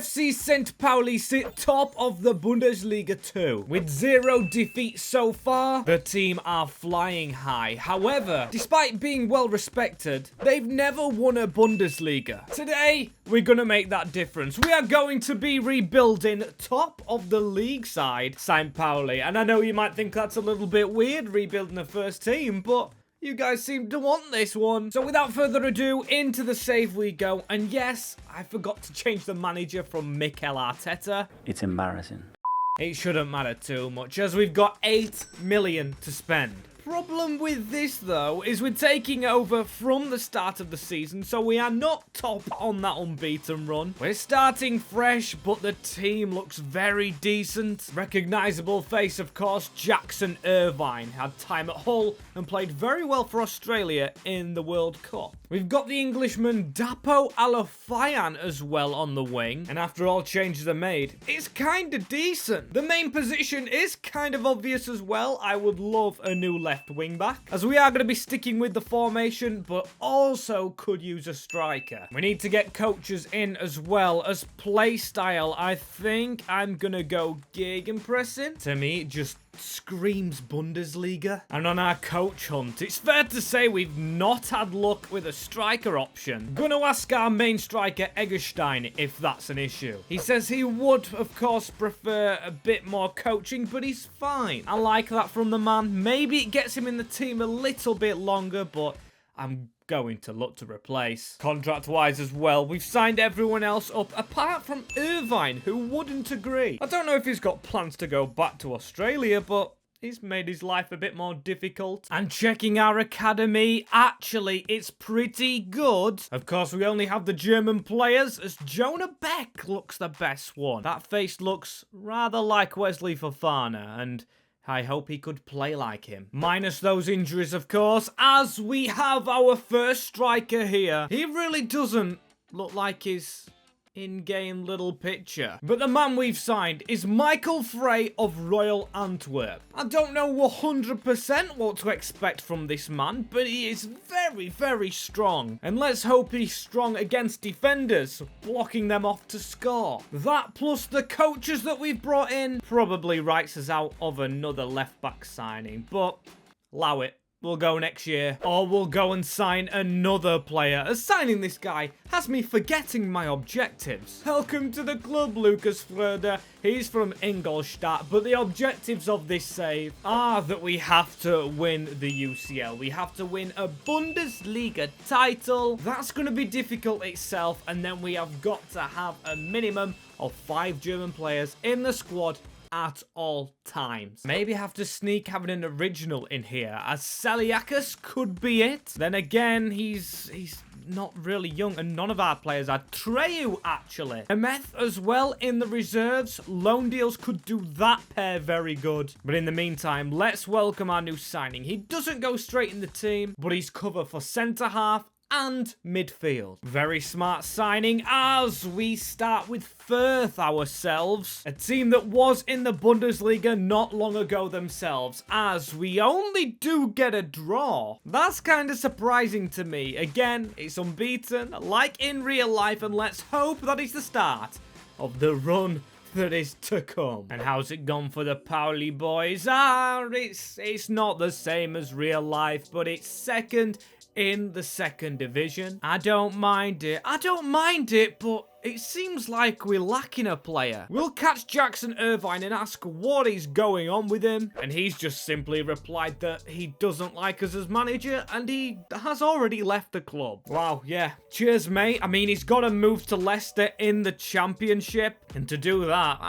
FC St Pauli sit top of the Bundesliga 2. With 0 defeats so far, the team are flying high. However, despite being well respected, they've never won a Bundesliga. Today, we're gonna make that difference. We are going to be rebuilding top of the league side, St Pauli. And I know you might think that's a little bit weird, rebuilding the first team, but you guys seem to want this one. So without further ado, into the save we go. And yes, I forgot to change the manager from Mikel Arteta. It's embarrassing. It shouldn't matter too much, as we've got 8 million to spend. Problem with this, though, is we're taking over from the start of the season, so we are not top on that unbeaten run. We're starting fresh, but the team looks very decent. Recognisable face, of course, Jackson Irvine. Had time at Hull and played very well for Australia in the World Cup. We've got the Englishman Dapo Alafayan as well on the wing, and after all changes are made, it's kind of decent. The main position is kind of obvious as well. I would love a new left wing back, as we are going to be sticking with the formation, but also could use a striker. We need to get coaches in as well as play style. I think I'm going to go gegenpressing. To me, it just screams Bundesliga. And on our coach hunt, it's fair to say we've not had luck with a striker option. Gonna ask our main striker Eggestein if that's an issue. He says he would, of course, prefer a bit more coaching, but he's fine. I like that from the man. Maybe it gets him in the team a little bit longer, but I'm going to look to replace. Contract-wise as well, we've signed everyone else up apart from Irvine, who wouldn't agree. I don't know if he's got plans to go back to Australia, but he's made his life a bit more difficult. And checking our academy, actually, it's pretty good. Of course, we only have the German players, as Jonah Beck looks the best one. That face looks rather like Wesley Fofana, and I hope he could play like him. Minus those injuries, of course, as we have our first striker here. He really doesn't look like his in-game little picture. But the man we've signed is Michael Frey of Royal Antwerp. I don't know 100% what to expect from this man, but he is very, very strong. And let's hope he's strong against defenders, blocking them off to score. That plus the coaches that we've brought in probably writes us out of another left-back signing, but allow it. We'll go next year, or we'll go and sign another player, as signing this guy has me forgetting my objectives. Welcome to the club, Lucas Fröder. He's from Ingolstadt, but the objectives of this save are that we have to win the UCL. We have to win a Bundesliga title. That's going to be difficult itself, and then we have got to have a minimum of 5 German players in the squad at all times. Maybe have to sneak having an original in here, as Saliakas could be it. Then again, he's not really young, and none of our players are. Treyu, actually. Emeth as well in the reserves. Loan deals could do that pair very good. But in the meantime, let's welcome our new signing. He doesn't go straight in the team, but he's cover for centre-half and midfield. Very smart signing, as we start with Firth ourselves. A team that was in the Bundesliga not long ago themselves, as we only do get a draw. That's kind of surprising to me. Again, it's unbeaten, like in real life, and let's hope that is the start of the run that is to come. And how's it gone for the Pauli boys? It's not the same as real life, but it's second in the second division. I don't mind it, but it seems like we're lacking a player. We'll catch Jackson Irvine and ask what is going on with him, and he's just simply replied that he doesn't like us as manager, and he has already left the club. Wow, yeah, cheers mate. I mean, he's got to move to Leicester in the Championship, and to do that,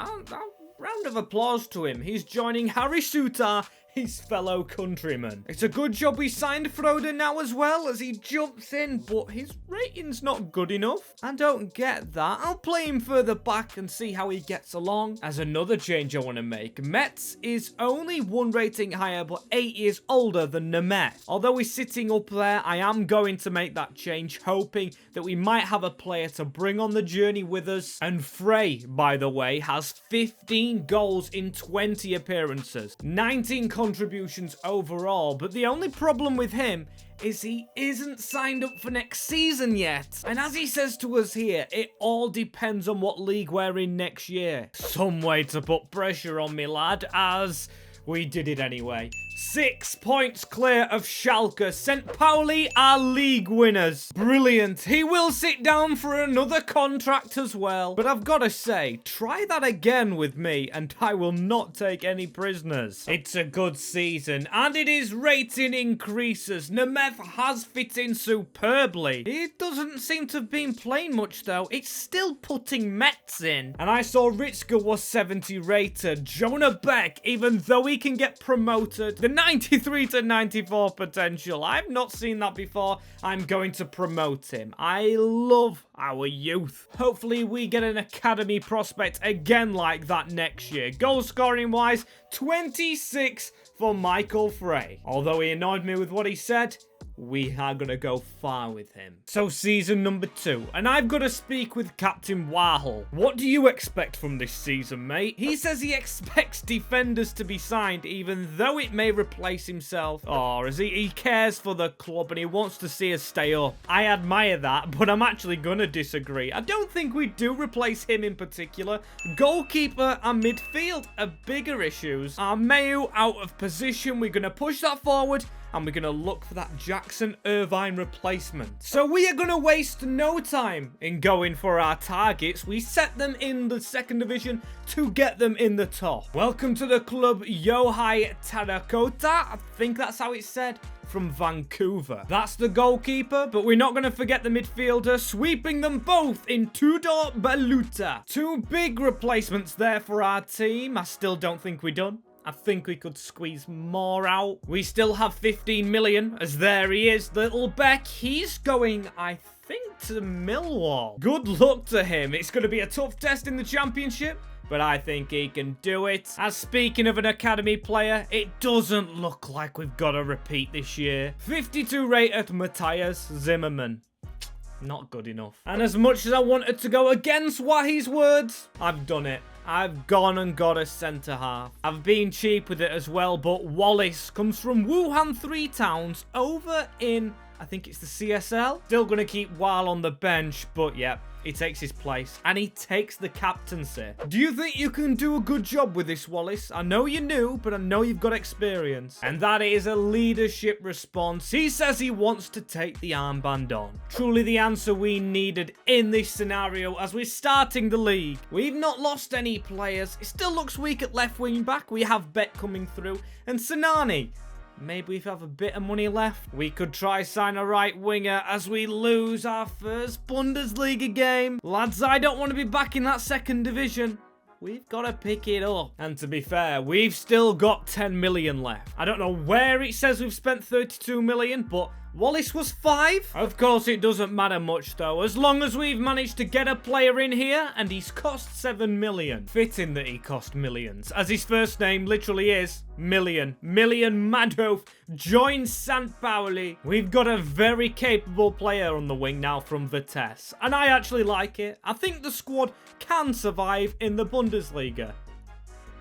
round of applause to him. He's joining Harry Suter, his fellow countryman. It's a good job we signed Fröder now as well, as he jumps in, but his rating's not good enough. I don't get that. I'll play him further back and see how he gets along. As another change I want to make, Metz is only 1 rating higher, but 8 years older than Nemeth. Although he's sitting up there, I am going to make that change, hoping that we might have a player to bring on the journey with us. And Frey, by the way, has 15 goals in 20 appearances, 19 contributions overall, but the only problem with him is he isn't signed up for next season yet. And as he says to us here, it all depends on what league we're in next year. Some way to put pressure on me, lad, as we did it anyway. 6 points clear of Schalke. St Pauli are league winners. Brilliant. He will sit down for another contract as well. But I've got to say, try that again with me and I will not take any prisoners. It's a good season and it is rating increases. Nemeth has fit in superbly. He doesn't seem to have been playing much though. It's still putting Mets in. And I saw Ritzka was 70 rated. Jonah Beck, even though he can get promoted, the 93 to 94 potential. I've not seen that before. I'm going to promote him. I love our youth. Hopefully we get an academy prospect again like that next year. Goal scoring wise, 26 for Michael Frey. Although he annoyed me with what he said, we are going to go far with him. So season number 2, and I've got to speak with Captain Wahel. What do you expect from this season, mate? He says he expects defenders to be signed, even though it may replace himself. Or as he cares for the club and he wants to see us stay up. I admire that, but I'm actually going to disagree. I don't think we do replace him in particular. Goalkeeper and midfield are bigger issues. Our Mayu out of position. We're going to push that forward. And we're going to look for that Jackson Irvine replacement. So we are going to waste no time in going for our targets. We set them in the second division to get them in the top. Welcome to the club, Yohai Tarakota. I think that's how it's said. From Vancouver. That's the goalkeeper, but we're not going to forget the midfielder, sweeping them both in Tudor Baluta. 2 big replacements there for our team. I still don't think we're done. I think we could squeeze more out. We still have 15 million, as there he is, little Beck. He's going, I think, to Millwall. Good luck to him. It's going to be a tough test in the championship, but I think he can do it. As speaking of an academy player, it doesn't look like we've got a repeat this year. 52 rated Matthias Zimmerman. Not good enough. And as much as I wanted to go against Wahi's words, I've done it. I've gone and got a centre-half. I've been cheap with it as well, but Wallace comes from Wuhan 3 Towns over in, I think it's the CSL. Still going to keep Weil on the bench, but yeah, he takes his place. And he takes the captaincy. Do you think you can do a good job with this, Wallace? I know you're new, but I know you've got experience. And that is a leadership response. He says he wants to take the armband on. Truly the answer we needed in this scenario as we're starting the league. We've not lost any players. It still looks weak at left wing back. We have Bet coming through. And Sinani. Maybe if we have a bit of money left, we could try sign a right winger as we lose our first Bundesliga game. Lads, I don't want to be back in that second division. We've got to pick it up. And to be fair, we've still got 10 million left. I don't know where it says we've spent 32 million, but Wallace was 5. Of course, it doesn't matter much, though, as long as we've managed to get a player in here, and he's cost 7 million. Fitting that he cost millions, as his first name literally is Million. Million Madhof joins St Pauli. We've got a very capable player on the wing now from Vitesse, and I actually like it. I think the squad can survive in the Bundesliga.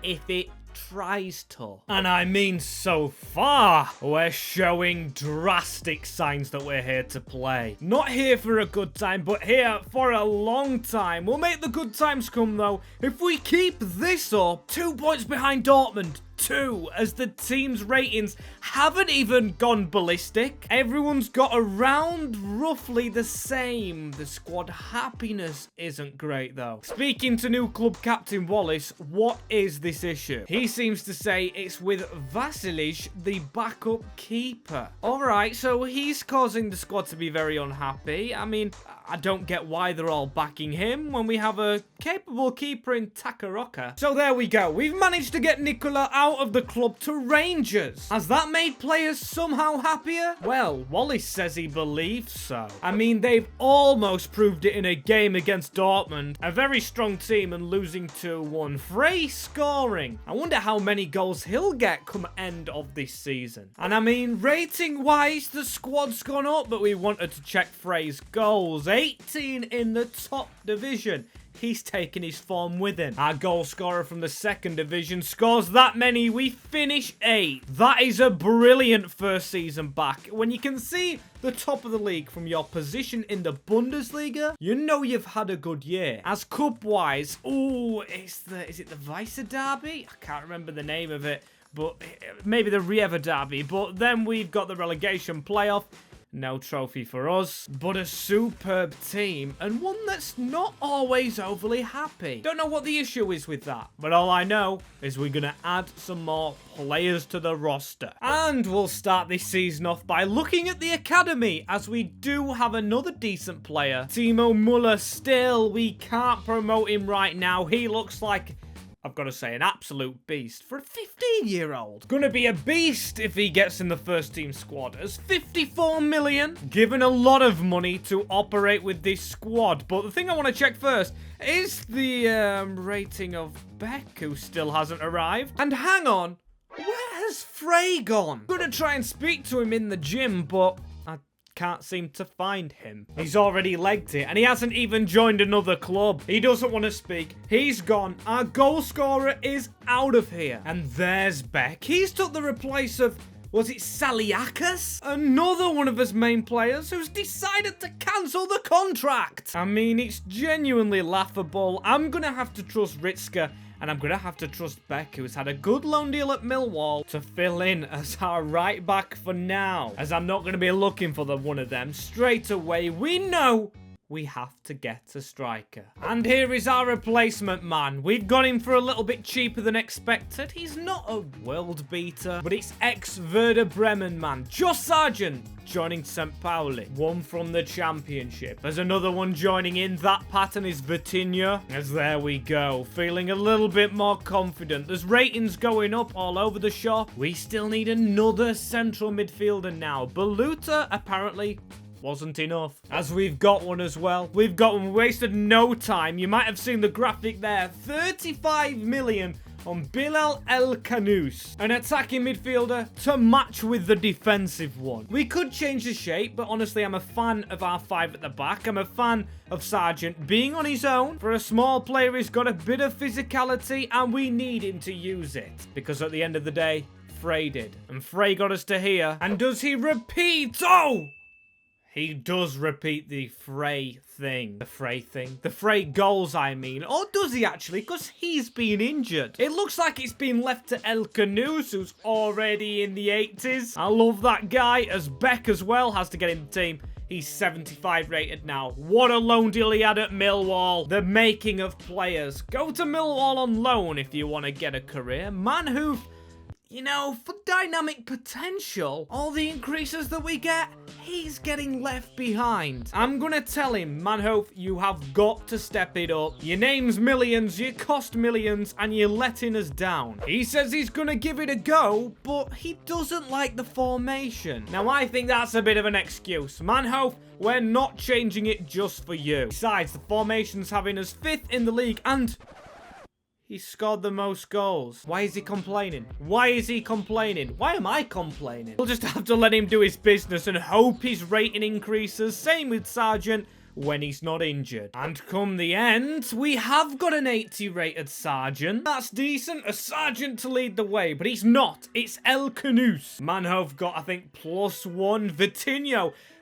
If it tries to. And I mean, so far, we're showing drastic signs that we're here to play. Not here for a good time, but here for a long time. We'll make the good times come, though, if we keep this up. 2 points behind Dortmund. 2, as the team's ratings haven't even gone ballistic. Everyone's got around roughly the same. The squad happiness isn't great, though. Speaking to new club captain Wallace, what is this issue? He seems to say it's with Vasilij, the backup keeper. Alright, so he's causing the squad to be very unhappy. I mean, I don't get why they're all backing him when we have a capable keeper in Takaroka. So there we go. We've managed to get Nicola out of the club to Rangers. Has that made players somehow happier? Well, Wallace says he believes so. I mean, they've almost proved it in a game against Dortmund. A very strong team and losing 2-1. Frey scoring. I wonder how many goals he'll get come end of this season. And I mean, rating-wise, the squad's gone up, but we wanted to check Frey's goals. 18 in the top division. he's taken his form with him. Our goal scorer from the second division scores that many. We finish 8th. That is a brilliant first season back. When you can see the top of the league from your position in the Bundesliga, you know you've had a good year. As cup-wise, is it the Coizer-Duberry? I can't remember the name of it, but maybe the Rebuilt. But then we've got the relegation playoff. No trophy for us, but a superb team, and one that's not always overly happy. Don't know what the issue is with that, but all I know is we're going to add some more players to the roster. And we'll start this season off by looking at the academy, as we do have another decent player. Timo Muller still, we can't promote him right now. He looks like, I've got to say, an absolute beast for a 15-year-old. Gonna be a beast if he gets in the first team squad. As 54 million, given a lot of money to operate with this squad. But the thing I want to check first is the rating of Beck, who still hasn't arrived. And hang on, where has Frey gone? Gonna try and speak to him in the gym, but can't seem to find him. He's already legged it, and he hasn't even joined another club. He doesn't want to speak. He's gone. Our goal scorer is out of here. And there's Beck. He's took the replace of, was it Saliakas? Another one of his main players who's decided to cancel the contract. I mean, it's genuinely laughable. I'm going to have to trust Ritzka, and I'm going to have to trust Beck, who's had a good loan deal at Millwall, to fill in as our right back for now. As I'm not going to be looking for one of them straight away. We know we have to get a striker. And here is our replacement man. We've got him for a little bit cheaper than expected. He's not a world beater, but it's ex-Werder Bremen man, Josh Sargent, joining St Pauli. One from the championship. There's another one joining in. That pattern is Vitinha. As there we go. Feeling a little bit more confident. There's ratings going up all over the shop. We still need another central midfielder now. Baluta apparently wasn't enough. As we've got one as well. We've got one. We wasted no time. You might have seen the graphic there. 35 million on Bilal El Kanous, an attacking midfielder to match with the defensive one. We could change the shape, but honestly, I'm a fan of our 5 at the back. I'm a fan of Sargent being on his own. For a small player, he's got a bit of physicality, and we need him to use it. Because at the end of the day, Frey did. And Frey got us to here. And does he repeat? Oh! He does repeat the Frey thing. The Frey thing. The Frey goals, I mean. Or does he actually? Because he's been injured. It looks like it's been left to El Kanous, who's already in the 80s. I love that guy. As Beck as well has to get in the team. He's 75 rated now. What a loan deal he had at Millwall. The making of players. Go to Millwall on loan if you want to get a career. Man who, you know, for dynamic potential, all the increases that we get, he's getting left behind. I'm gonna tell him, Manhoef, you have got to step it up. Your name's millions, you cost millions, and you're letting us down. He says he's gonna give it a go, but he doesn't like the formation. Now, I think that's a bit of an excuse. Manhoef, we're not changing it just for you. Besides, the formation's having us 5th in the league, and he scored the most goals. Why is he complaining? Why is he complaining? Why am I complaining? We'll just have to let him do his business and hope his rating increases. Same with Sargent when he's not injured. And come the end, we have got an 80 rated Sargent. That's decent. A Sargent to lead the way, but he's not. It's El Kanous. Manhoef got, I think, +1.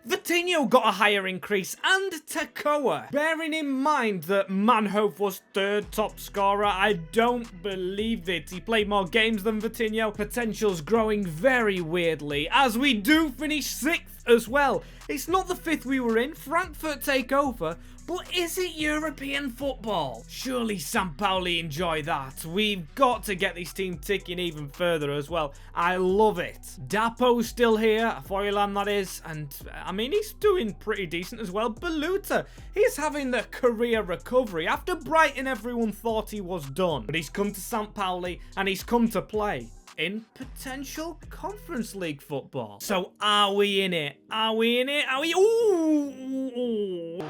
Vitinho got a higher increase, and Takoa. Bearing in mind that Manhoef was 3rd top scorer, I don't believe it. He played more games than Vitinho. Potential's growing very weirdly, as we do finish 6th as well. It's not the 5th we were in. Frankfurt take over. But is it European football? Surely St Pauli enjoy that. We've got to get this team ticking even further as well. I love it. Dapo's still here, Foylan that is, and I mean, he's doing pretty decent as well. Baluta, he's having the career recovery. After Brighton, everyone thought he was done. But he's come to St Pauli and he's come to play in potential Conference League football. So are we in it? Are we in it? Are we? Ooh!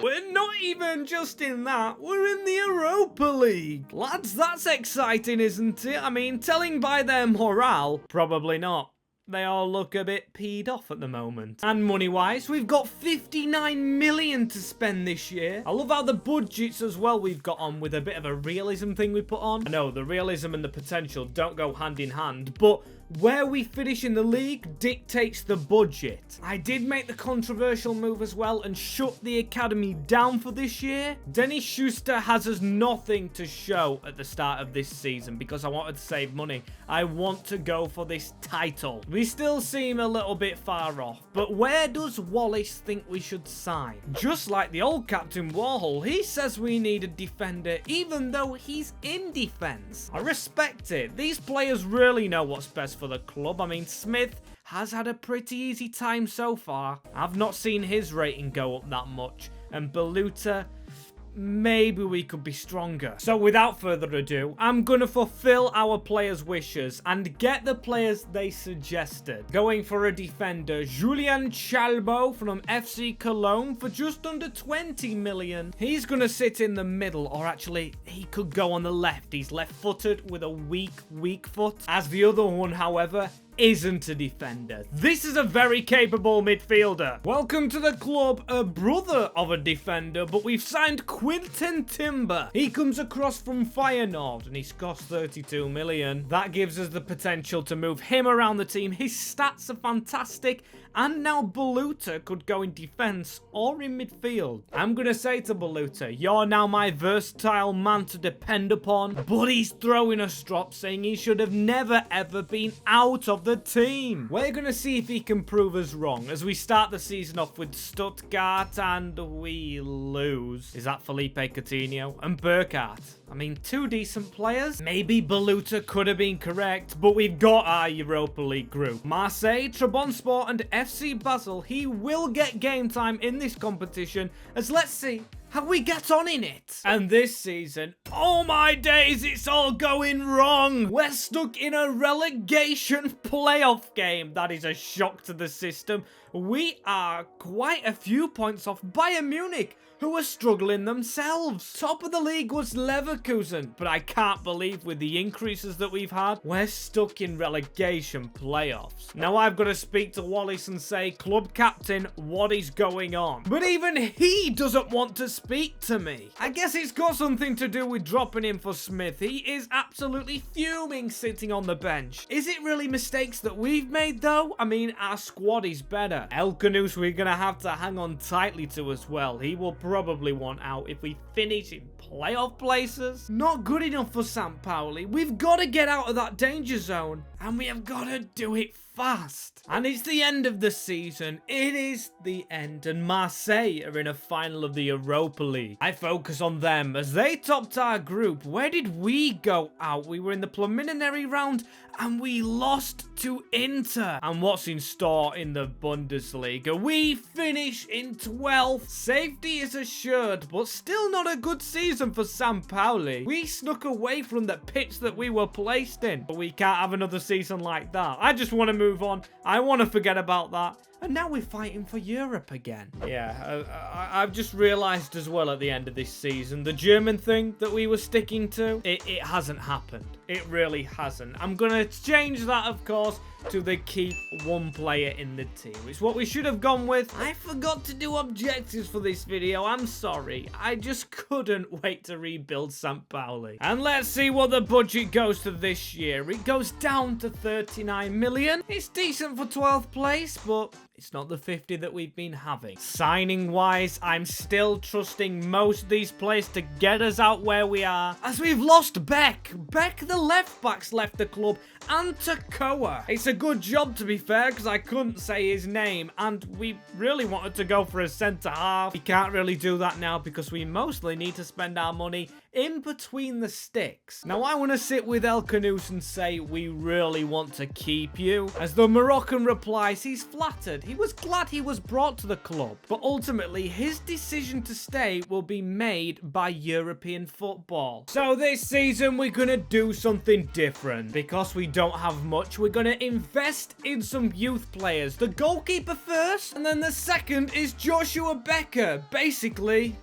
We're not even just in that, we're in the Europa League. Lads, that's exciting, isn't it? I mean, telling by their morale, probably not. they all look a bit peed off at the moment. And money-wise, we've got 59 million to spend this year. I love how the budgets as well we've got on with a bit of a realism thing we put on. I know the realism and the potential don't go hand in hand, but where we finish in the league dictates the budget. I did make the controversial move as well and shut the academy down for this year. Dennis Schuster has us nothing to show at the start of this season because I wanted to save money. I want to go for this title. We still seem a little bit far off, but where does Wallace think we should sign? Just like the old Captain Warhol, he says we need a defender even though he's in defense. I respect it. These players really know what's best for the club. I mean, Smith has had a pretty easy time so far. I've not seen his rating go up that much. And Baluta, maybe we could be stronger. So without further ado, I'm gonna fulfill our players' wishes and get the players they suggested. Going for a defender, Julian Chalbo from FC Cologne for just under 20 million. He's gonna sit in the middle, or actually, he could go on the left. He's left-footed with a weak foot. As the other one, however, isn't a defender. This is a very capable midfielder. Welcome to the club, a brother of a defender, but we've signed Quinten Timber. He comes across from Feyenoord and he's cost 32 million. That gives us the potential to move him around the team. His stats are fantastic. And now Baluta could go in defense or in midfield. I'm going to say to Baluta, you're now my versatile man to depend upon. But he's throwing a strop saying he should have never ever been out of the team. We're going to see if he can prove us wrong as we start the season off with Stuttgart and we lose. Is that Felipe Coutinho and Burkhardt? I mean, two decent players. Maybe Baluta could have been correct, but we've got our Europa League group. Marseille, Trabzonspor and FC Basel. He will get game time in this competition, as let's see how we get on in it. And this season, oh my days, it's all going wrong. We're stuck in a relegation playoff game. That is a shock to the system. We are quite a few points off Bayern Munich, who are struggling themselves. Top of the league was Leverkusen, but I can't believe with the increases that we've had, we're stuck in relegation playoffs. Now I've got to speak to Wallace and say, club captain, what is going on? But even he doesn't want to speak to me. I guess it's got something to do with dropping him for Smith. He is absolutely fuming sitting on the bench. Is it really mistakes that we've made though? I mean, our squad is better. Elgato we're going to have to hang on tightly to as well. He will probably want out if we finish in playoff places. Not good enough for St Pauli. We've got to get out of that danger zone and we have got to do it fast. And it's the end of the season. It is the end, and Marseille are in a final of the Europa League. I focus on them as they topped our group. Where did we go out? We were in the preliminary round and we lost to Inter. And what's in store in the Bundesliga? We finish in 12th. Safety is assured, but still not a good season for St Pauli. We snuck away from the pitch that we were placed in, but we can't have another season like that. I just want to move on. I want to forget about that. And now we're fighting for Europe again. Yeah, I've just realised as well at the end of this season, the German thing that we were sticking to, it hasn't happened. It really hasn't. I'm going to change that, of course, to the keep one player in the team. It's what we should have gone with. I forgot to do objectives for this video. I'm sorry. I just couldn't wait to rebuild St Pauli. And let's see what the budget goes to this year. It goes down to 39 million. It's decent for 12th place, but it's not the 50 that we've been having. Signing wise, I'm still trusting most of these players to get us out where we are, as we've lost Beck. Beck, the left back's left the club, and Takoa. It's a good job, to be fair, because I couldn't say his name, and we really wanted to go for a centre half. We can't really do that now because we mostly need to spend our money in between the sticks. Now I want to sit with El Canous and say we really want to keep you. As the Moroccan replies, he's flattered. He was glad he was brought to the club, but ultimately his decision to stay will be made by European football. So this season we're going to do something different. Because we don't have much, we're going to invest in some youth players. The goalkeeper first, and then the second is Joshua Becker. Basically,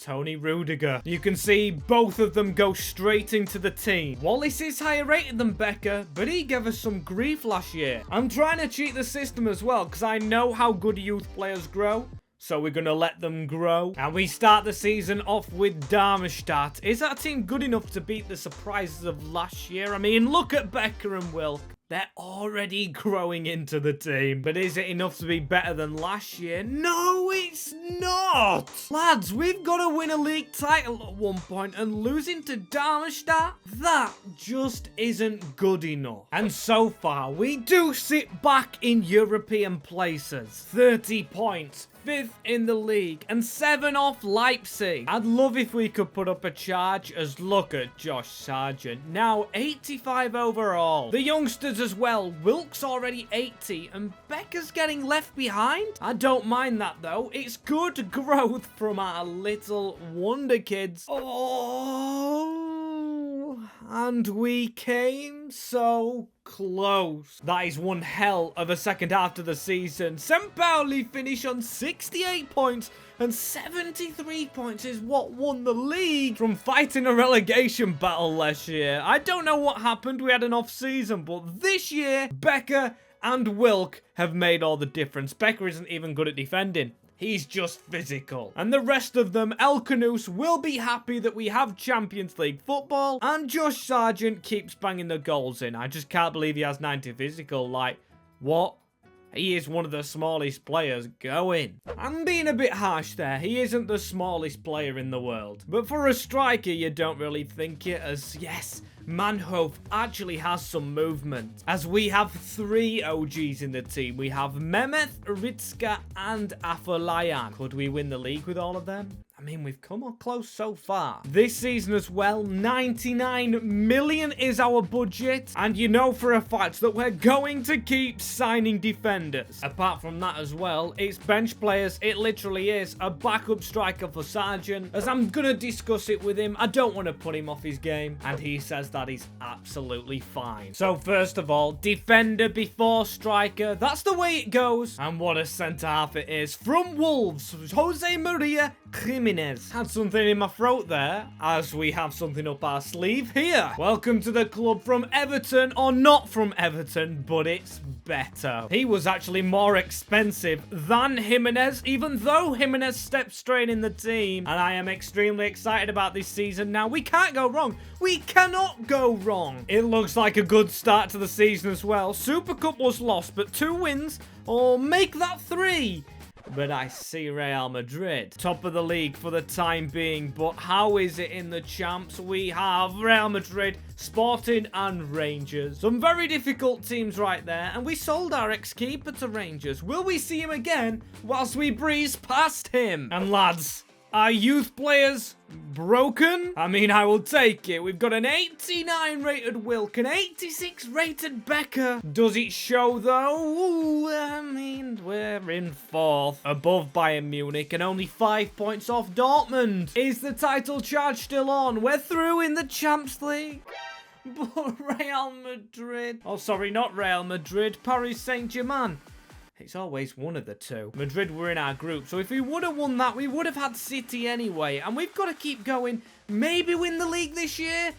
Tony Rudiger. You can see both of them go straight into the team. Wallace is higher rated than Becker, but he gave us some grief last year. I'm trying to cheat the system as well, because I know how good youth players grow. So we're going to let them grow. And we start the season off with Darmstadt. Is that team good enough to beat the surprises of last year? I mean, look at Becker and Wilk. They're already growing into the team. But is it enough to be better than last year? No, it's not. Lads, we've got to win a league title at one point, and losing to Darmstadt, that just isn't good enough. And so far, we do sit back in European places. 30 points. 5th in the league and 7 off Leipzig. I'd love if we could put up a charge, as look at Josh Sargent, now 85 overall. The youngsters as well, Wilk's already 80 and Becker's getting left behind. I don't mind that though, it's good growth from our little wonder kids. Oh, and we came so close. That is one hell of a second half to the season. St Pauli finish on 68 points and 73 points is what won the league from fighting a relegation battle last year. I don't know what happened, we had an off season, but this year Becker and Wilk have made all the difference. Becker isn't even good at defending. He's just physical. And the rest of them, El Canus will be happy that we have Champions League football. And Josh Sargent keeps banging the goals in. I just can't believe he has 90 physical. Like, what? He is one of the smallest players going. I'm being a bit harsh there. He isn't the smallest player in the world. But for a striker, you don't really think it as, yes, Manhoef actually has some movement, as we have 3 OGs in the team. We have Mehmet, Ritska, and Afolayan. Could we win the league with all of them? I mean, we've come on close so far. This season as well, 99 million is our budget. And you know for a fact that we're going to keep signing defenders. Apart from that as well, it's bench players. It literally is a backup striker for Sargent. As I'm going to discuss it with him, I don't want to put him off his game. And he says that he's absolutely fine. So first of all, defender before striker. That's the way it goes. And what a centre half it is. From Wolves, Jose Maria Jimenez. Had something in my throat there, as we have something up our sleeve here. Welcome to the club from Everton, or not from Everton, but it's better. He was actually more expensive than Jimenez, even though Jimenez stepped straight in the team. And I am extremely excited about this season now. We can't go wrong. We cannot go wrong. It looks like a good start to the season as well. Super Cup was lost, but 2 wins, or make that 3. But I see Real Madrid top of the league for the time being. But how is it in the champs? We have Real Madrid, Sporting and Rangers. Some very difficult teams right there. And we sold our ex-keeper to Rangers. Will we see him again whilst we breeze past him? And lads, are youth players broken? I mean, I will take it. We've got an 89 rated Wilk, an 86 rated Becker. Does it show though? Ooh, I mean, we're in 4th, above Bayern Munich and only 5 points off Dortmund. Is the title charge still on? We're through in the Champs League. But Real Madrid. Oh, sorry, not Real Madrid. Paris Saint-Germain. It's always one of the two. Madrid were in our group, so if we would have won that, we would have had City anyway. And we've got to keep going. Maybe win the league this year.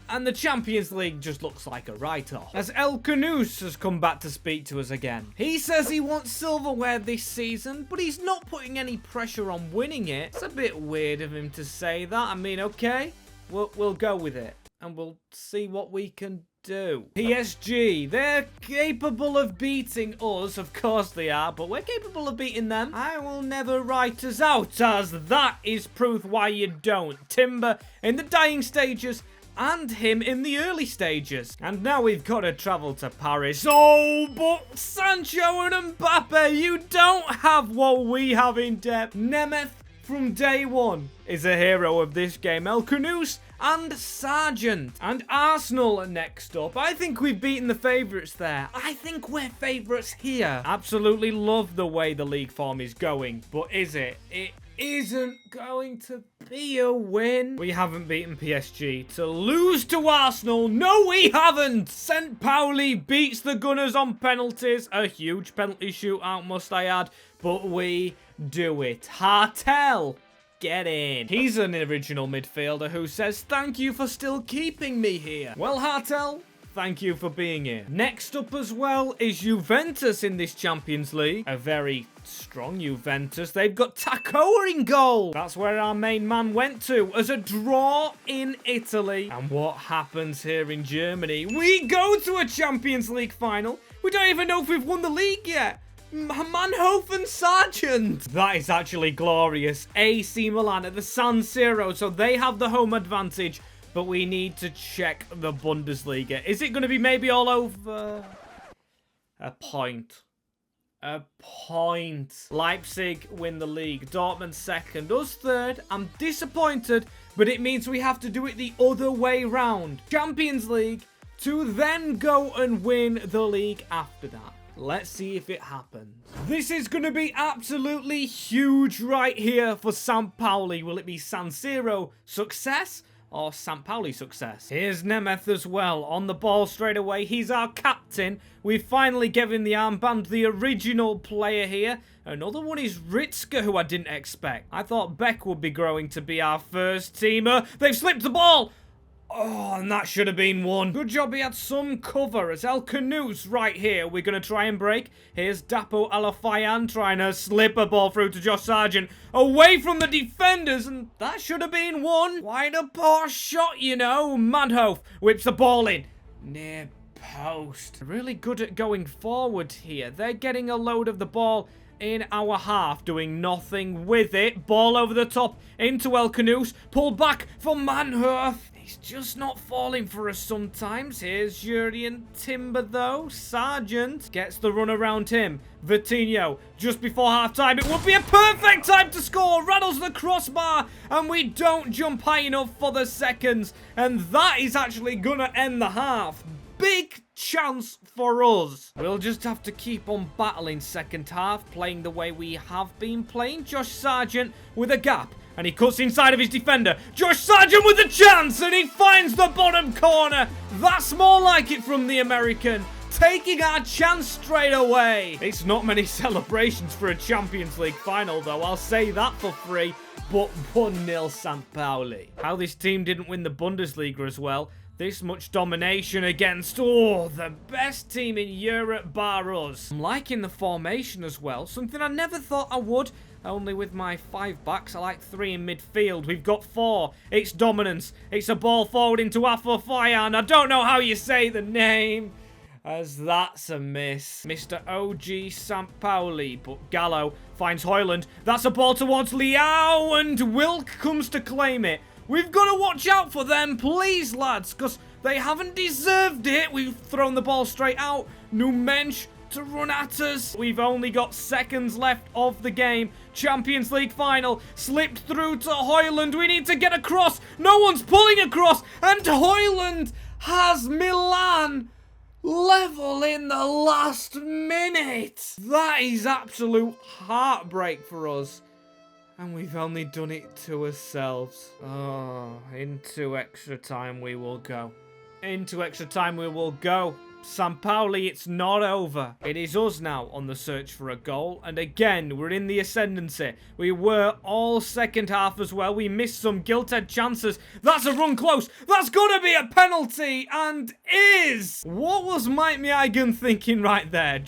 And the Champions League just looks like a write-off. As El Canus has come back to speak to us again. He says he wants silverware this season, but he's not putting any pressure on winning it. It's a bit weird of him to say that. I mean, okay, we'll go with it. And we'll see what we can do. PSG, they're capable of beating us. Of course they are, but we're capable of beating them. I will never write us out, as that is proof why you don't. Timber in the dying stages and him in the early stages. And now we've got to travel to Paris. Oh, but Sancho and Mbappe, you don't have what we have in depth. Nemeth from day one is a hero of this game. El Canus and Sargent. And Arsenal are next up. I think we've beaten the favourites there. I think we're favourites here. Absolutely love the way the league form is going. But is it? It isn't going to be a win. We haven't beaten PSG. To lose to Arsenal? No, we haven't. St Pauli beats the Gunners on penalties. A huge penalty shootout, must I add. But we do it. Hartel get in. He's an original midfielder who says, thank you for still keeping me here. Well, Hartel, thank you for being here. Next up as well is Juventus in this Champions League. A very strong Juventus. They've got Takoa in goal. That's where our main man went to as a draw in Italy. And what happens here in Germany? We go to a Champions League final. We don't even know if we've won the league yet. Manhoef and Sargent. That is actually glorious. AC Milan at the San Siro, so they have the home advantage. But we need to check the Bundesliga. Is it going to be maybe all over? A point. A point. Leipzig win the league. Dortmund second. Us third. I'm disappointed, but it means we have to do it the other way round. Champions League to then go and win the league after that. Let's see if it happens. This is going to be absolutely huge right here for St Pauli. Will it be San Siro success or St Pauli success? Here's Nemeth as well on the ball straight away. He's our captain. We finally gave him the armband, the original player here. Another one is Ritzka, who I didn't expect. I thought Beck would be growing to be our first teamer. They've slipped the ball. Oh, and that should have been one. Good job he had some cover as El Canoes right here. We're going to try and break. Here's Dapo Alafayan trying to slip a ball through to Josh Sargent. Away from the defenders, and that should have been one. Quite a poor shot, you know. Manhoef whips the ball in. Near post. Really good at going forward here. They're getting a load of the ball in our half, doing nothing with it. Ball over the top into El Canoes. Pull back for Manhoef. He's just not falling for us sometimes. Here's Jurien Timber, though. Sargent gets the run around him. Vitinho, just before half-time. It would be a perfect time to score. Rattles the crossbar, and we don't jump high enough for the seconds. And that is actually going to end the half. Big chance for us. We'll just have to keep on battling second half, playing the way we have been playing. Josh Sargent with a gap. And he cuts inside of his defender. Josh Sargent with a chance. And he finds the bottom corner. That's more like it from the American. Taking our chance straight away. It's not many celebrations for a Champions League final, though. I'll say that for free. But 1-0 St Pauli. How this team didn't win the Bundesliga as well. This much domination against, the best team in Europe bar us. I'm liking the formation as well. Something I never thought I would. Only with my 5 backs, I like 3 in midfield. We've got 4. It's dominance. It's a ball forward into Afafayan. I don't know how you say the name, as that's a miss. Mr. OG St Pauli, but Gallo finds Hoyland. That's a ball towards Liao, and Wilk comes to claim it. We've got to watch out for them, please, lads, because they haven't deserved it. We've thrown the ball straight out. Numensch to run at us. We've only got seconds left of the game. Champions League final. Slipped through to Hoyland. We need to get across. No one's pulling across. And Hoyland has Milan level in the last minute. That is absolute heartbreak for us. And we've only done it to ourselves. Oh, into extra time we will go. Into extra time we will go. St Pauli, it's not over. It is us now on the search for a goal. And again, we're in the ascendancy. We were all second half as well. We missed some gilt-edged chances. That's a run close. That's got to be a penalty. And is. What was Mike Meigen thinking right there?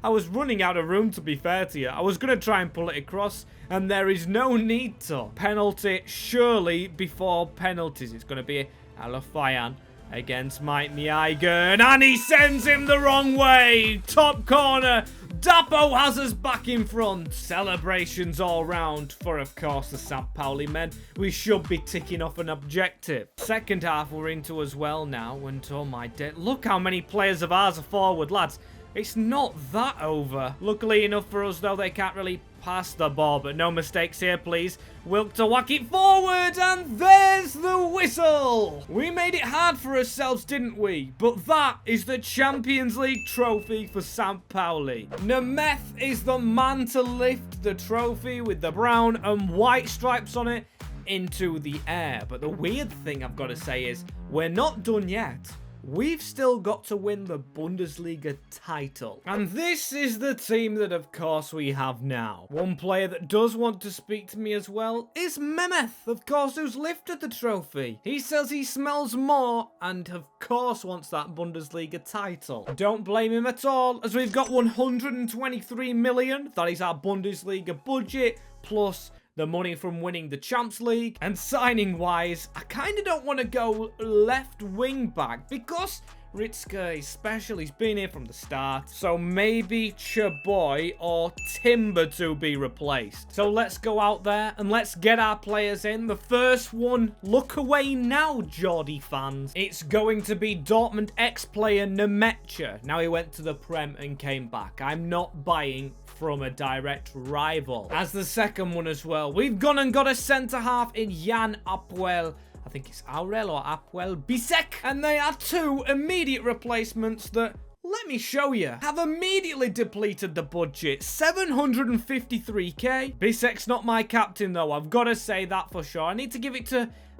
I was running out of room, to be fair to you. I was going to try and pull it across. And there is no need to. Penalty surely before penalties. It's going to be Alafayan against Mike Meigen, and he sends him the wrong way. Top corner. Dapo has us back in front. Celebrations all round for, of course, the St Pauli men. We should be ticking off an objective. Second half we're into as well now, and oh my day, look how many players of ours are forward, lads. It's not that over. Luckily enough for us, though, they can't really pass the ball, but no mistakes here, please. Wilk to whack it forward, and there's the whistle. We made it hard for ourselves, didn't we? But that is the Champions League trophy for St Pauli. Nemeth is the man to lift the trophy with the brown and white stripes on it into the air. But the weird thing I've got to say is we're not done yet. we've still got to win the Bundesliga title. And this is the team that, of course, we have now. One player that does want to speak to me as well is Mehmet, of course, who's lifted the trophy. He says he smells more and, of course, wants that Bundesliga title. Don't blame him at all, as we've got 123 million. That is our Bundesliga budget, plus the money from winning the Champs League. And signing-wise, I kind of don't want to go left wing back because Ritzka is special. He's been here from the start. So maybe Chaboy or Timber to be replaced. So let's go out there and let's get our players in. The first one, look away now, Geordie fans. It's going to be Dortmund ex-player Nemetcha. Now he went to the Prem and came back. I'm not buying from a direct rival. As the second one as well, we've gone and got a centre-half in Jan Apwel. I think it's Aurel or Apwel Bisek. And they are two immediate replacements that, let me show you, have immediately depleted the budget. 753k. Bisek's not my captain though, I've got to say that for sure. I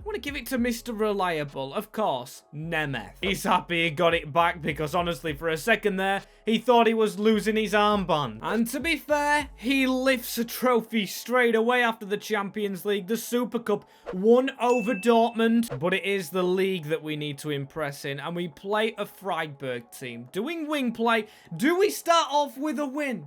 want to give it to Mr. Reliable, of course, Nemeth. He's happy he got it back because honestly, for a second there, he thought he was losing his armband. And to be fair, he lifts a trophy straight away after the Champions League, the Super Cup, won over Dortmund. But it is the league that we need to impress in, and we play a Freiburg team. Doing wing play, do we start off with a win?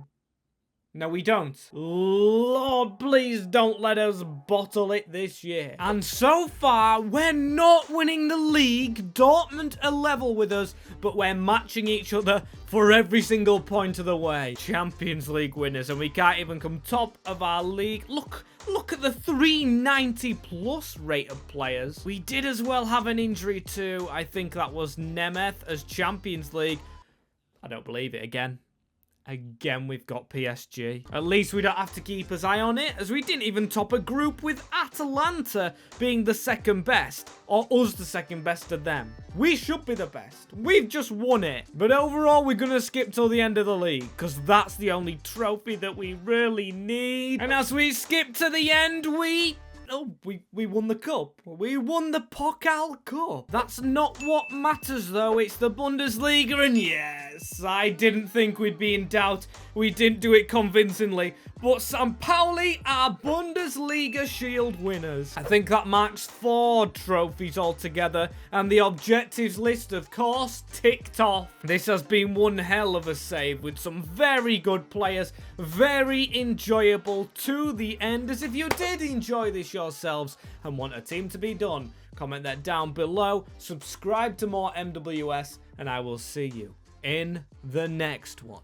No, we don't. Lord, please don't let us bottle it this year. And so far, we're not winning the league. Dortmund are level with us, but we're matching each other for every single point of the way. Champions League winners, and we can't even come top of our league. Look at the 390 plus rated players. We did as well have an injury too. I think that was Nemeth as Champions League. I don't believe it again. Again, we've got PSG. At least we don't have to keep his eye on it, as we didn't even top a group with Atalanta being the second best, or us the second best of them. We should be the best. We've just won it. But overall, we're going to skip till the end of the league, because that's the only trophy that we really need. And as we skip to the end, we won the cup. We won the Pokal Cup. That's not what matters, though. It's the Bundesliga, and yes, I didn't think we'd be in doubt. We didn't do it convincingly, but St Pauli are Bundesliga Shield winners. I think that marks 4 trophies altogether, and the objectives list, of course, ticked off. This has been one hell of a save with some very good players, very enjoyable to the end. As if you did enjoy this yourselves and want a team to be done, comment that down below, subscribe to more MWS, and I will see you in the next one.